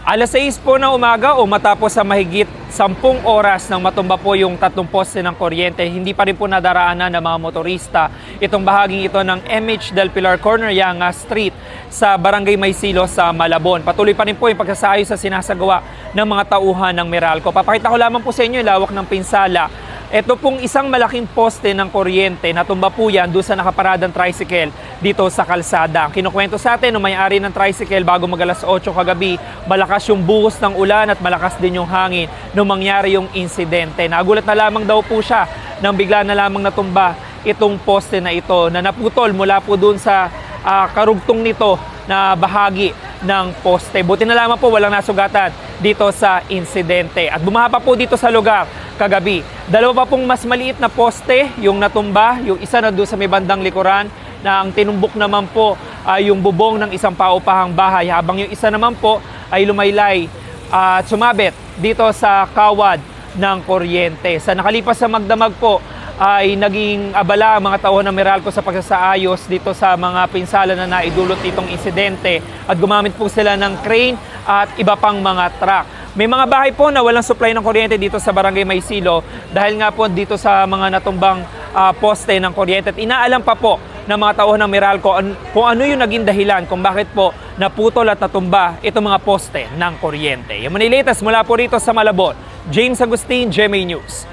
6 po ng umaga o matapos sa mahigit 10 oras nang matumba po yung 3 poste ng kuryente, hindi pa rin po nadaraanan ng mga motorista itong bahaging ito ng MH Del Pilar Corner, Yanga Street sa Barangay Maysilo sa Malabon. Patuloy pa rin po yung pagsasaayos sa sinasagawa ng mga tauhan ng Meralco. Papakita ko lamang po sa inyo yung lawak ng pinsala. Ito pong isang malaking poste ng kuryente, natumba po yan doon sa nakaparadang tricycle dito sa kalsada. Ang kinukwento sa atin ng may-ari ng tricycle bago mag-alas 8 kagabi, malakas yung buhos ng ulan at malakas din yung hangin nung mangyari yung insidente. Nagulat na lamang daw po siya nang bigla na lamang natumba itong poste na ito na naputol mula po doon sa karugtong nito na bahagi ng poste. Buti na lamang po walang nasugatan dito sa insidente. At bumaha pa po dito sa lugar kagabi. Dalawa pa pong mas maliit na poste yung natumba, yung isa na doon sa may bandang likuran na ang tinumbok naman po ay yung bubong ng isang paupahang bahay, habang yung isa naman po ay lumaylay at sumabit dito sa kawad ng kuryente. Sa nakalipas sa magdamag po ay naging abala ang mga tauhan ng Meralco sa pagsasaayos dito sa mga pinsala na naidulot itong insidente at gumamit po sila ng crane at iba pang mga truck. May mga bahay po na walang supply ng kuryente dito sa Barangay Maysilo dahil nga po dito sa mga natumbang poste ng kuryente at inaalam pa po ng mga tauhan ng Meralco kung ano yung naging dahilan kung bakit po naputol at natumba itong mga poste ng kuryente. Yung mga latest mula po rito sa Malabon, James Agustin, GMA News.